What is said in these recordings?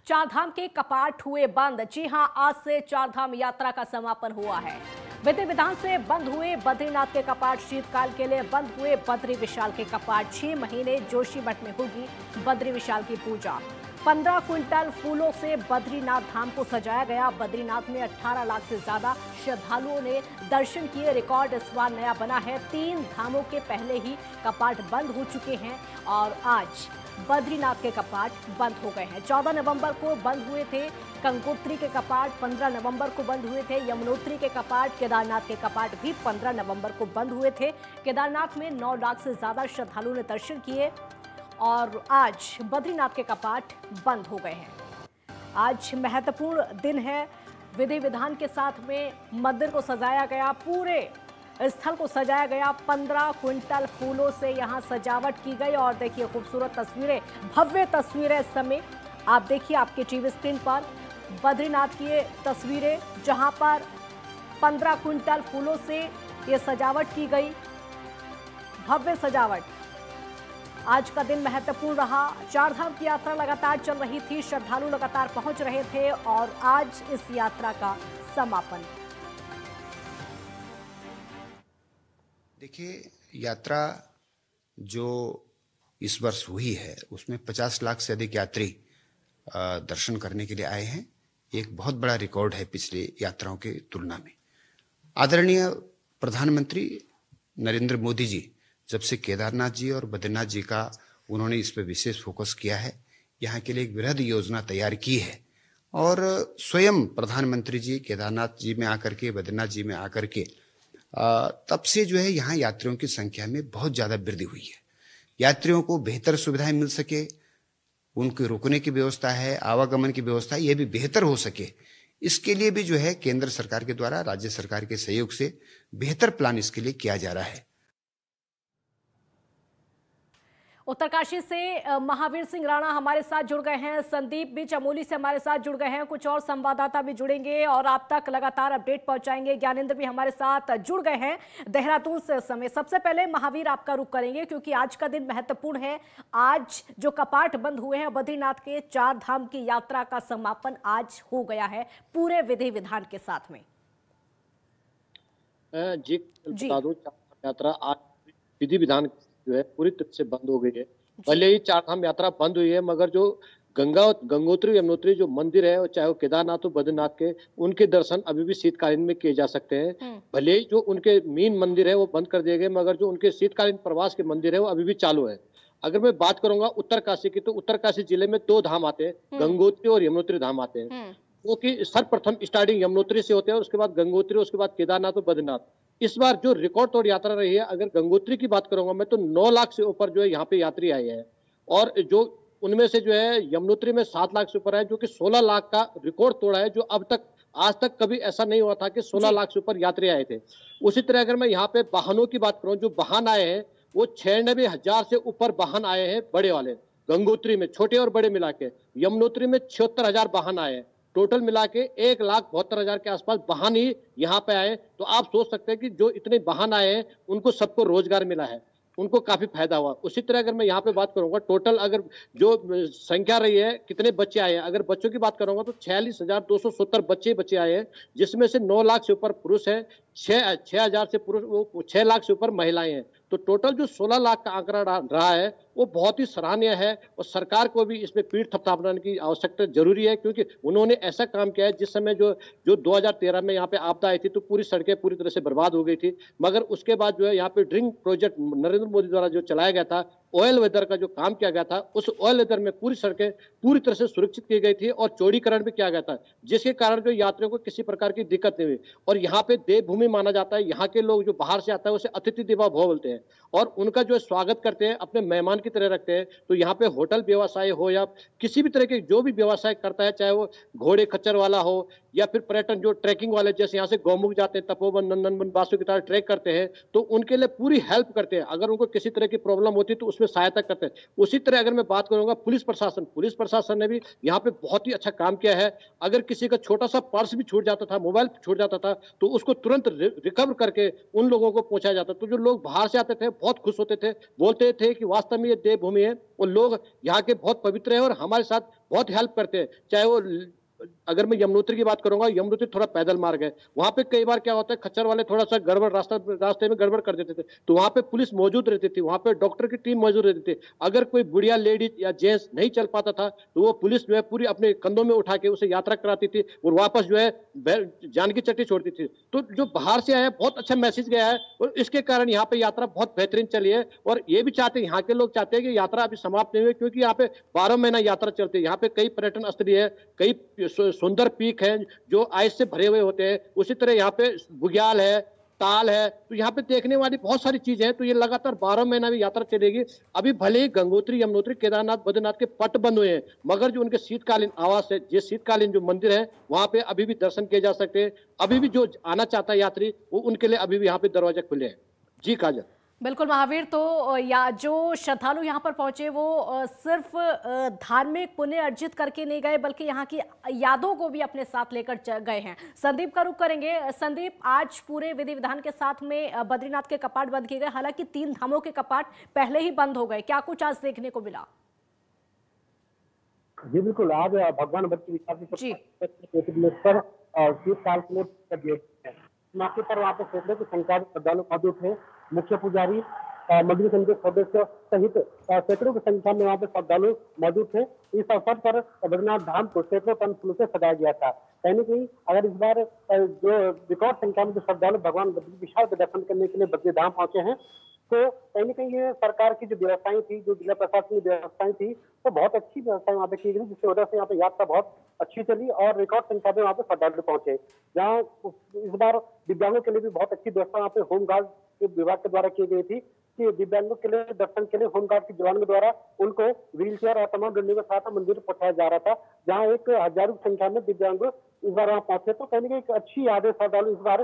चारधाम के कपाट हुए बंद। जी हां, आज से चारधाम यात्रा का समापन हुआ है। विधि विधान से बंद हुए बद्रीनाथ के कपाट। शीतकाल के लिए बंद हुए बद्री विशाल के कपाट। 6 महीने जोशीमठ में होगी बद्री विशाल की पूजा। 15 क्विंटल फूलों से बद्रीनाथ धाम को सजाया गया। बद्रीनाथ में 18 लाख से ज्यादा श्रद्धालुओं ने दर्शन किए। रिकॉर्ड इस बार नया बना है। 3 धामों के पहले ही कपाट बंद हो चुके हैं और आज बद्रीनाथ के कपाट बंद हो गए हैं। 14 नवंबर को बंद हुए थे गंगोत्री के कपाट, 15 नवंबर को बंद हुए थे यमुनोत्री के कपाट। केदारनाथ के कपाट भी 15 नवंबर को बंद हुए थे। केदारनाथ में 9 लाख से ज्यादा श्रद्धालुओं ने दर्शन किए और आज बद्रीनाथ के कपाट बंद हो गए हैं। आज महत्वपूर्ण दिन है। विधि विधान के साथ में मंदिर को सजाया गया, पूरे स्थल को सजाया गया। 15 क्विंटल फूलों से यहां सजावट की गई और देखिए खूबसूरत तस्वीरें, भव्य तस्वीरें इस समय आप देखिए आपके टीवी स्क्रीन पर। बद्रीनाथ की ये तस्वीरें जहां पर 15 क्विंटल फूलों से ये सजावट की गई, भव्य सजावट। आज का दिन महत्वपूर्ण रहा। चारधाम की यात्रा लगातार चल रही थी, श्रद्धालु लगातार पहुंच रहे थे और आज इस यात्रा का समापन। देखिए, यात्रा जो इस वर्ष हुई है उसमें 50 लाख से अधिक यात्री दर्शन करने के लिए आए हैं। एक बहुत बड़ा रिकॉर्ड है पिछले यात्राओं की तुलना में। आदरणीय प्रधानमंत्री नरेंद्र मोदी जी जब से केदारनाथ जी और बद्रीनाथ जी का उन्होंने इस पर विशेष फोकस किया है, यहाँ के लिए एक वृहद योजना तैयार की है और स्वयं प्रधानमंत्री जी केदारनाथ जी में आकर के, बद्रीनाथ जी में आकर के तब से जो है यहाँ यात्रियों की संख्या में बहुत ज्यादा वृद्धि हुई है। यात्रियों को बेहतर सुविधाएं मिल सके, उनके रुकने की व्यवस्था है, आवागमन की व्यवस्था है, ये भी बेहतर हो सके, इसके लिए भी जो है केंद्र सरकार के द्वारा राज्य सरकार के सहयोग से बेहतर प्लान इसके लिए किया जा रहा है। उत्तरकाशी से महावीर सिंह राणा हमारे साथ जुड़ गए हैं। संदीप भी चमोली से हमारे साथ जुड़ गए हैं। कुछ और संवाददाता भी जुड़ेंगे और आप तक लगातार अपडेट पहुंचाएंगे। ज्ञानेंद्र भी हमारे साथ जुड़ गए हैं देहरादून से समय। सबसे पहले महावीर आपका रुख करेंगे क्योंकि आज का दिन महत्वपूर्ण है। आज जो कपाट बंद हुए हैं बद्रीनाथ के, 4 धाम की यात्रा का समापन आज हो गया है पूरे विधि विधान के साथ में। जी बता दूं, यात्रा आज विधि विधान जो है पूरी तरह से बंद हो गई है। भले ही 4 धाम यात्रा बंद हुई है मगर जो गंगोत्री यमुनोत्री जो मंदिर है, चाहे वो केदारनाथ हो बद्रीनाथ के, उनके दर्शन अभी भी शीतकालीन में किए जा सकते हैं। भले ही जो उनके मेन मंदिर है वो बंद कर दिए गए मगर जो उनके शीतकालीन प्रवास के मंदिर है वो अभी भी चालू है। अगर मैं बात करूंगा उत्तरकाशी की, तो उत्तरकाशी जिले में 2 धाम आते हैं, गंगोत्री और यमुनोत्री धाम आते हैं। वो कि सर्वप्रथम स्टार्टिंग यमुनोत्री से होते हैं, उसके बाद गंगोत्री, उसके बाद केदारनाथ और बद्रीनाथ। इस बार जो रिकॉर्ड तोड़ यात्रा रही है, अगर गंगोत्री की बात करूंगा मैं, तो 9 लाख से ऊपर जो है यहाँ पे यात्री आए हैं और जो उनमें से जो है यमुनोत्री में 7 लाख से ऊपर है, जो कि 16 लाख का रिकॉर्ड तोड़ा है, जो अब तक आज तक कभी ऐसा नहीं हुआ था कि 16 लाख से ऊपर यात्री आए थे। उसी तरह अगर मैं यहाँ पे वाहनों की बात करूँ, जो वाहन आए हैं वो 96,000 से ऊपर वाहन आए हैं बड़े वाले, गंगोत्री में छोटे और बड़े मिला के। यमुनोत्री में 76,000 वाहन आए हैं। टोटल मिला के 1,72,000 के आसपास वाहन ही यहाँ पे आए। तो आप सोच सकते हैं कि जो इतने वाहन आए हैं उनको सबको रोजगार मिला है, उनको काफी फायदा हुआ। उसी तरह अगर मैं यहाँ पे बात करूंगा, टोटल अगर जो संख्या रही है, कितने बच्चे आए हैं, अगर बच्चों की बात करूंगा तो 46,270 बच्चे आए हैं, जिसमें से 9 लाख से ऊपर पुरुष है, 6,000 से पुरुष, 6 लाख से ऊपर महिलाएं हैं। तो टोटल जो 16 लाख का आंकड़ा रहा है वो बहुत ही सराहनीय है और सरकार को भी इसमें पीठ थपथपाने की आवश्यकता जरूरी है, क्योंकि उन्होंने ऐसा काम किया है। जिस समय जो 2013 में यहाँ पे आपदा आई थी तो पूरी सड़कें पूरी तरह से बर्बाद हो गई थी, मगर उसके बाद जो है यहाँ पे ड्रिंक प्रोजेक्ट नरेंद्र मोदी द्वारा जो चलाया गया था, ऑयल वेदर का जो काम किया गया था, उस ऑयल वेदर में पूरी सड़कें पूरी तरह से सुरक्षित की गई थी और चौड़ीकरण भी किया गया था, जिसके कारण जो यात्रियों को किसी प्रकार की दिक्कत नहीं हुई। और यहाँ पे देवभूमि माना जाता है, यहाँ के लोग जो बाहर से आता है उसे अतिथि देवो भव बोलते हैं और उनका जो स्वागत करते हैं, अपने मेहमान की तरह रखते हैं। तो यहाँ पे होटल व्यवसाय हो या किसी भी तरह के जो भी व्यवसाय करता है, चाहे वो घोड़े खच्चर वाला हो या फिर पर्यटन जो ट्रैकिंग वाले, जैसे यहाँ से गौमुख जाते हैं, तपोवन, नंदनवन, बासुकीनाथ ट्रैक करते हैं, तो उनके लिए पूरी हेल्प करते हैं। अगर उनको किसी तरह की प्रॉब्लम होती है तो उसमें सहायता करते हैं। उसी तरह अगर मैं बात करूंगा पुलिस प्रशासन ने भी यहाँ पे बहुत ही अच्छा काम किया है। अगर किसी का छोटा सा पर्स भी छूट जाता था, मोबाइल छूट जाता था, तो उसको तुरंत रिकवर करके उन लोगों को पहुंचाया जाता। तो जो लोग बाहर से आते थे बहुत खुश होते थे, बोलते थे कि वास्तव में ये देवभूमि है और लोग यहाँ के बहुत पवित्र है और हमारे साथ बहुत हेल्प करते हैं। चाहे वो अगर मैं यमुनोत्री की बात करूंगा, यमुनोत्री थोड़ा पैदल मार्ग है, वहां पे कई बार क्या होता है खच्चर वाले थोड़ा सा गड़बड़ रास्ते में गड़बड़ कर देते थे, तो वहां पे पुलिस मौजूद रहती थी, वहां पे डॉक्टर की टीम मौजूद रहती थी। अगर कोई बुढ़िया लेडीज या जेंट्स नहीं चल पाता था तो वो पुलिस जो है पूरी अपने कंधों में उठा के उसे यात्रा कराती थी और वापस जो है जान की चट्टी छोड़ती थी। तो जो बाहर से आया बहुत अच्छा मैसेज गया है और इसके कारण यहाँ पे यात्रा बहुत बेहतरीन चली है। और ये भी चाहते हैं, यहाँ के लोग चाहते हैं कि यात्रा अभी समाप्त नहीं हुई, क्योंकि यहाँ पे 12 महीना यात्रा चलती है। यहाँ पे कई पर्यटन स्थली है, कई सुंदर पीक हैं जो आइस से भरे हुए होते हैं। उसी तरह यहाँ पे बुग्याल है, ताल है, तो यहाँ पे देखने वाली बहुत सारी चीजें हैं। तो ये लगातार 12 महीना भी यात्रा चलेगी। अभी भले ही गंगोत्री, यमुनोत्री, केदारनाथ, बद्रीनाथ के पट बंद हुए हैं, मगर जो उनके शीतकालीन आवास है, जो शीतकालीन जो मंदिर है, वहां पे अभी भी दर्शन किए जा सकते हैं। अभी भी जो आना चाहता है यात्री, वो उनके लिए अभी भी यहाँ पे दरवाजे खुले हैं। जी काजल। बिल्कुल महावीर, तो या जो श्रद्धालु यहाँ पर पहुंचे वो सिर्फ धार्मिक पुण्य अर्जित करके नहीं गए, बल्कि यहाँ की यादों को भी अपने साथ लेकर गए हैं। संदीप का रुख करेंगे। संदीप, आज पूरे विधि विधान के साथ में बद्रीनाथ के कपाट बंद किए गए, हालांकि 3 धामों के कपाट पहले ही बंद हो गए, क्या कुछ आज देखने को मिला? जी बिल्कुल, आज भगवान बद्री शीतकाल के लिए मौके पर वहाँ पे सैकड़ों की संख्या में श्रद्धालु मौजूद थे। मुख्य पुजारी, मंदिर समिति के सदस्य सहित सैकड़ों की संख्या में वहाँ पे श्रद्धालु मौजूद थे। इस अवसर पर बद्रीनाथ धाम को सैकड़ों टन फूलों से सजाया गया था। कहीं न कहीं अगर इस बार जो रिकॉर्ड संख्या में जो श्रद्धालु भगवान बद्री विशाल के दर्शन करने के लिए बद्री धाम पहुंचे हैं, तो कहीं न कहीं ये सरकार की जो व्यवस्थाएं थी, जो जिला प्रशासन की व्यवस्थाएं थी, तो बहुत अच्छी व्यवस्थाएं वहाँ पे की गई, जिसकी वजह से यहाँ पे यात्रा बहुत अच्छी चली और रिकॉर्ड संख्या में वहाँ पे श्रद्धालु पहुंचे। जहाँ इस बार दिव्यांगों के लिए भी बहुत अच्छी व्यवस्था वहाँ पे होमगार्ड के विभाग के द्वारा की गई थी कि दिव्यांगों के लिए दर्शन के लिए होमगार्ड के जवानों के द्वारा उनको व्हील चेयर और तमाम डंडे के साथ मंदिर पहुंचाया जा रहा था, जहाँ 1000 की संख्या में दिव्यांग इस बार वहाँ पहुंचे। तो कहीं न कहीं एक अच्छी यादें श्रद्धालु इस बार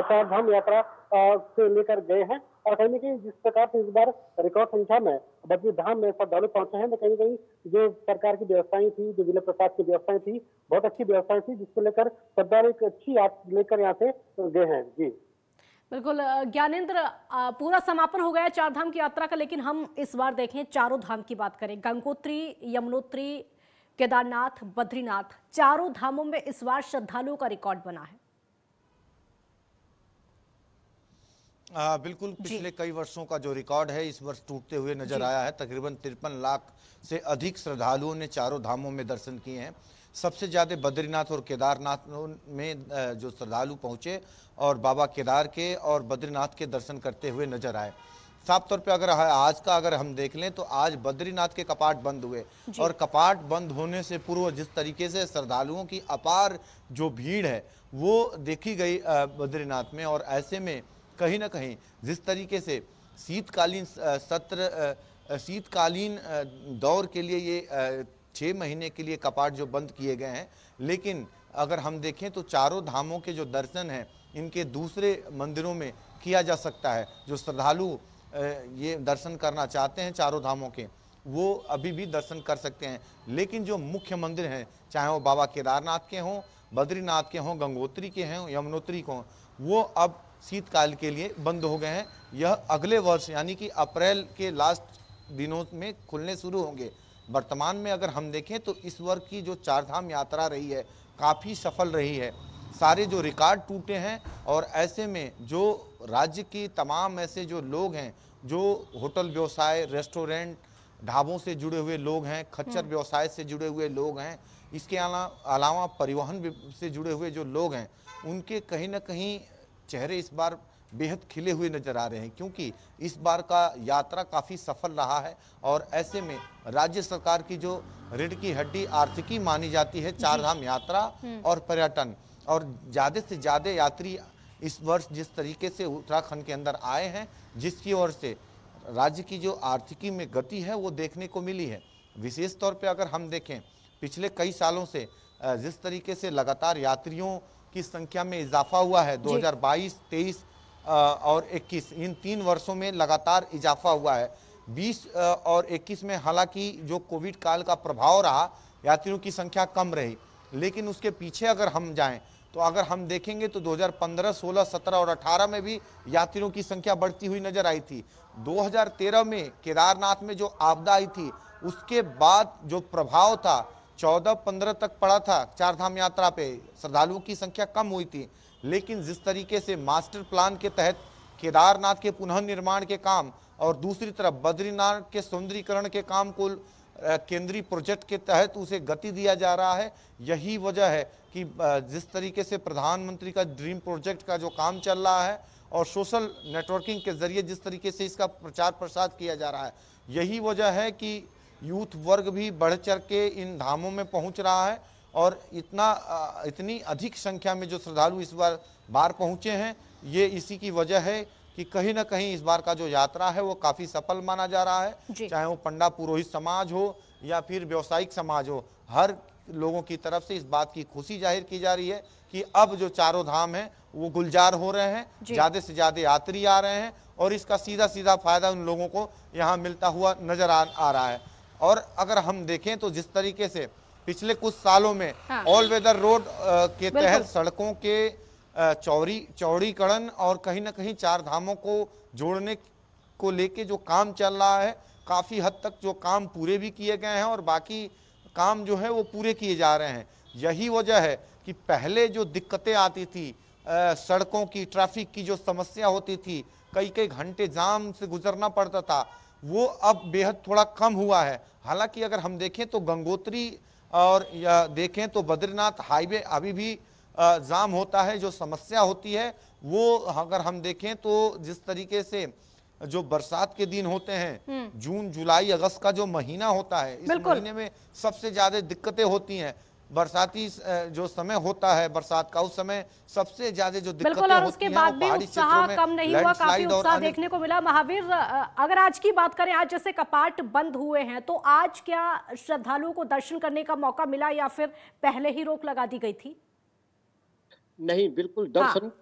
चार धाम यात्रा से लेकर गए हैं। और कहीं न कहीं जिस प्रकार से इस बार रिकॉर्ड संख्या में बद्री धाम में श्रद्धालु पहुंचे हैं, तो कहीं न कहीं जो सरकार की व्यवस्थाएं थी, जो जिला प्रशासन की व्यवस्थाएं थी, बहुत अच्छी व्यवस्थाएं थी, जिसको लेकर श्रद्धालु एक अच्छी यात्रा लेकर यहाँ से गए हैं। जी बिल्कुल ज्ञानेंद्र, पूरा समापन हो गया 4 धाम की यात्रा का, लेकिन हम इस बार देखें 4 धाम की बात करें, गंगोत्री, यमुनोत्री, केदारनाथ, बद्रीनाथ, 4 धामों में इस बार श्रद्धालुओं का रिकॉर्ड बना है। बिल्कुल, पिछले कई वर्षों का जो रिकॉर्ड है इस वर्ष टूटते हुए नजर आया है। तकरीबन 53 लाख से अधिक श्रद्धालुओं ने 4 धामों में दर्शन किए हैं। सबसे ज़्यादा बद्रीनाथ और केदारनाथ में जो श्रद्धालु पहुंचे और बाबा केदार के और बद्रीनाथ के दर्शन करते हुए नजर आए। साफ तौर पे अगर हम देख लें तो आज बद्रीनाथ के कपाट बंद हुए और कपाट बंद होने से पूर्व जिस तरीके से श्रद्धालुओं की अपार जो भीड़ है वो देखी गई बद्रीनाथ में, और ऐसे में कहीं ना कहीं जिस तरीके से शीतकालीन दौर के लिए ये 6 महीने के लिए कपाट जो बंद किए गए हैं, लेकिन अगर हम देखें तो 4 धामों के जो दर्शन हैं इनके दूसरे मंदिरों में किया जा सकता है। जो श्रद्धालु ये दर्शन करना चाहते हैं 4 धामों के, वो अभी भी दर्शन कर सकते हैं। लेकिन जो मुख्य मंदिर हैं, चाहे वो बाबा केदारनाथ के हों, बद्रीनाथ के हों, गंगोत्री के हों, यमुनोत्री के हों, वो अब शीतकाल के लिए बंद हो गए हैं। यह अगले वर्ष यानी कि अप्रैल के लास्ट दिनों में खुलने शुरू होंगे। वर्तमान में अगर हम देखें तो इस वर्ष की जो 4 धाम यात्रा रही है काफ़ी सफल रही है। सारे जो रिकॉर्ड टूटे हैं, और ऐसे में जो राज्य की तमाम ऐसे जो लोग हैं, जो होटल व्यवसाय, रेस्टोरेंट, ढाबों से जुड़े हुए लोग हैं, खच्चर व्यवसाय से जुड़े हुए लोग हैं, इसके अलावा परिवहन से जुड़े हुए जो लोग हैं, उनके कहीं ना कहीं चेहरे इस बार बेहद खिले हुए नजर आ रहे हैं, क्योंकि इस बार का यात्रा काफ़ी सफल रहा है। और ऐसे में राज्य सरकार की जो रीढ़ की हड्डी आर्थिकी मानी जाती है 4 धाम यात्रा और पर्यटन, और ज़्यादा से ज़्यादा यात्री इस वर्ष जिस तरीके से उत्तराखंड के अंदर आए हैं, जिसकी ओर से राज्य की जो आर्थिकी में गति है वो देखने को मिली है। विशेष तौर पे अगर हम देखें पिछले कई सालों से जिस तरीके से लगातार यात्रियों की संख्या में इजाफा हुआ है, 2022, 23 और 21 इन 3 वर्षों में लगातार इजाफा हुआ है। 20 और 21 में हालांकि जो कोविड काल का प्रभाव रहा, यात्रियों की संख्या कम रही, लेकिन उसके पीछे अगर हम जाएं तो अगर हम देखेंगे तो 2015, 16, 17 और 18 में भी यात्रियों की संख्या बढ़ती हुई नजर आई थी। 2013 में केदारनाथ में जो आपदा आई थी उसके बाद जो प्रभाव था 14-15 तक पड़ा था चार धाम यात्रा पे, श्रद्धालुओं की संख्या कम हुई थी। लेकिन जिस तरीके से मास्टर प्लान के तहत केदारनाथ के पुनः निर्माण के काम और दूसरी तरफ बद्रीनाथ के सौंदर्यीकरण के काम को केंद्रीय प्रोजेक्ट के तहत उसे गति दिया जा रहा है, यही वजह है कि जिस तरीके से प्रधानमंत्री का ड्रीम प्रोजेक्ट का जो काम चल रहा है और सोशल नेटवर्किंग के जरिए जिस तरीके से इसका प्रचार प्रसार किया जा रहा है, यही वजह है कि यूथ वर्ग भी बढ़ चढ़ के इन धामों में पहुंच रहा है। और इतनी अधिक संख्या में जो श्रद्धालु इस बार पहुंचे हैं, ये इसी की वजह है कि कहीं ना कहीं इस बार का जो यात्रा है वो काफी सफल माना जा रहा है। चाहे वो पंडा पुरोहित समाज हो या फिर व्यवसायिक समाज हो, हर लोगों की तरफ से इस बात की खुशी जाहिर की जा रही है कि अब जो चारों धाम हैं वो गुलजार हो रहे हैं, ज्यादा से ज्यादा यात्री आ रहे हैं और इसका सीधा सीधा फायदा उन लोगों को यहाँ मिलता हुआ नजर आ रहा है। और अगर हम देखें तो जिस तरीके से पिछले कुछ सालों में ऑल वेदर रोड के तहत सड़कों के चौड़ीकरण और कहीं ना कहीं चार धामों को जोड़ने को लेके जो काम चल रहा है, काफी हद तक जो काम पूरे भी किए गए हैं और बाकी काम जो है वो पूरे किए जा रहे हैं। यही वजह है कि पहले जो दिक्कतें आती थी, सड़कों की, ट्रैफिक की जो समस्या होती थी, कई कई घंटे जाम से गुजरना पड़ता था, वो अब बेहद थोड़ा कम हुआ है। हालांकि अगर हम देखें तो गंगोत्री और या देखें तो बद्रीनाथ हाईवे अभी भी जाम होता है। जो समस्या होती है वो अगर हम देखें तो जिस तरीके से जो बरसात के दिन होते हैं, जून जुलाई अगस्त का जो महीना होता है, इस महीने में सबसे ज्यादा दिक्कतें होती हैं। बरसाती जो समय होता है बरसात का, उस समय सबसे ज्यादा जो दिक्कतें होती हैं, उसके बाद भी उत्साह कम नहीं हुआ, काफी उत्साह देखने को मिला। महावीर, अगर आज की बात करें, आज जैसे कपाट बंद हुए हैं तो आज क्या श्रद्धालुओं को दर्शन करने का मौका मिला या फिर पहले ही रोक लगा दी गई थी? नहीं, बिल्कुल दर्शन।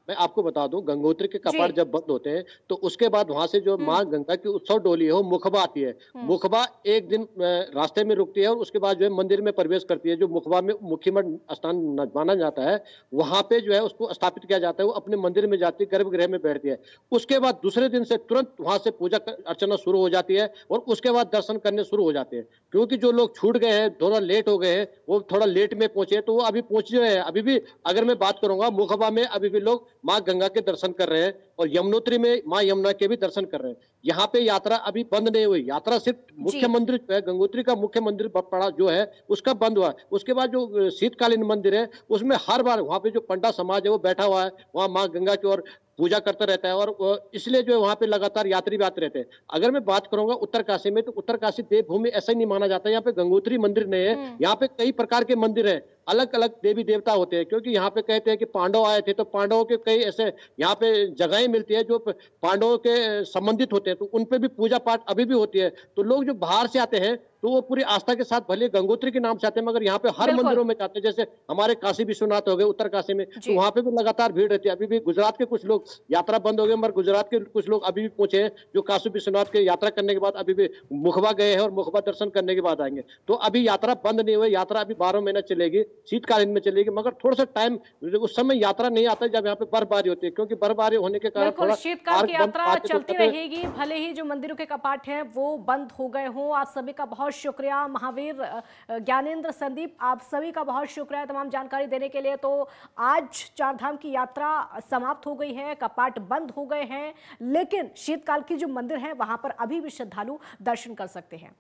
मैं आपको बता दूं, गंगोत्री के कपाट जब बंद होते हैं तो उसके बाद वहां से जो मां गंगा की उत्सव डोली है वो मुखबा आती है। मुखबा एक दिन रास्ते में रुकती है और उसके बाद जो है मंदिर में प्रवेश करती है। जो मुखबा में मुखीमठ स्थान माना जाता है, वहां पे जो है उसको स्थापित किया जाता है। वो अपने मंदिर में जाती है, गर्भगृह में बैठती है। उसके बाद दूसरे दिन से तुरंत वहां से पूजा अर्चना शुरू हो जाती है और उसके बाद दर्शन करने शुरू हो जाते हैं। क्योंकि जो लोग छूट गए हैं, थोड़ा लेट हो गए हैं, वो थोड़ा लेट में पहुंचे, तो वो अभी पहुंच रहे हैं। अभी भी अगर मैं बात करूंगा, मुखबा में अभी भी लोग मां गंगा के दर्शन कर रहे हैं और यमुनोत्री में मां यमुना के भी दर्शन कर रहे हैं। यहाँ पे यात्रा अभी बंद नहीं हुई। यात्रा सिर्फ मुख्य मंदिर जो है, गंगोत्री का मुख्य मंदिर पड़ा जो है, उसका बंद हुआ। उसके बाद जो शीतकालीन मंदिर है उसमें हर बार वहां पे जो पंडा समाज है वो बैठा हुआ है, वहां मां गंगा की ओर पूजा करता रहता है और इसलिए जो है वहां पे लगातार यात्री भी आते रहते हैं। अगर मैं बात करूंगा उत्तरकाशी में, तो उत्तरकाशी देवभूमि ऐसा ही नहीं माना जाता। यहाँ पे गंगोत्री मंदिर नहीं है, यहाँ पे कई प्रकार के मंदिर हैं, अलग अलग देवी देवता होते हैं। क्योंकि यहाँ पे कहते हैं कि पांडव आए थे तो पांडवों के कई ऐसे यहाँ पे जगहें मिलती है जो पांडवों के संबंधित होते हैं, तो उन पे भी पूजा पाठ अभी भी होती है। तो लोग जो बाहर से आते हैं तो वो पूरी आस्था के साथ भले गंगोत्री के नाम से आते हैं, मगर यहाँ पे हर मंदिरों में जाते हैं। जैसे हमारे काशी विश्वनाथ हो गए उत्तर काशी में, तो वहां पे भी लगातार भीड़ रहती है। अभी भी गुजरात के कुछ लोग, यात्रा बंद हो गए मगर गुजरात के कुछ लोग अभी भी पहुंचे हैं, जो काशी विश्वनाथ के यात्रा करने के बाद अभी भी मुखबा गए हैं और मुखबा दर्शन करने के बाद आएंगे। तो अभी यात्रा बंद नहीं हुई, यात्रा अभी 12 महीना चलेगी, शीतकालीन में चलेगी। मगर थोड़ा सा टाइम, उस समय यात्रा नहीं आता जब यहाँ पे बर्फबारी होती है, क्योंकि बर्फबारी होने के कारण थोड़ा शीतकाल की यात्रा चलती रहेगी, भले ही जो मंदिरों के कपाट हैं वो बंद हो गए हों। आप सभी का बहुत शुक्रिया। महावीर, ज्ञानेंद्र, संदीप, आप सभी का बहुत शुक्रिया तमाम जानकारी देने के लिए। तो आज चारधाम की यात्रा समाप्त हो गई है, कपाट बंद हो गए हैं, लेकिन शीतकाल की जो मंदिर है वहां पर अभी भी श्रद्धालु दर्शन कर सकते हैं।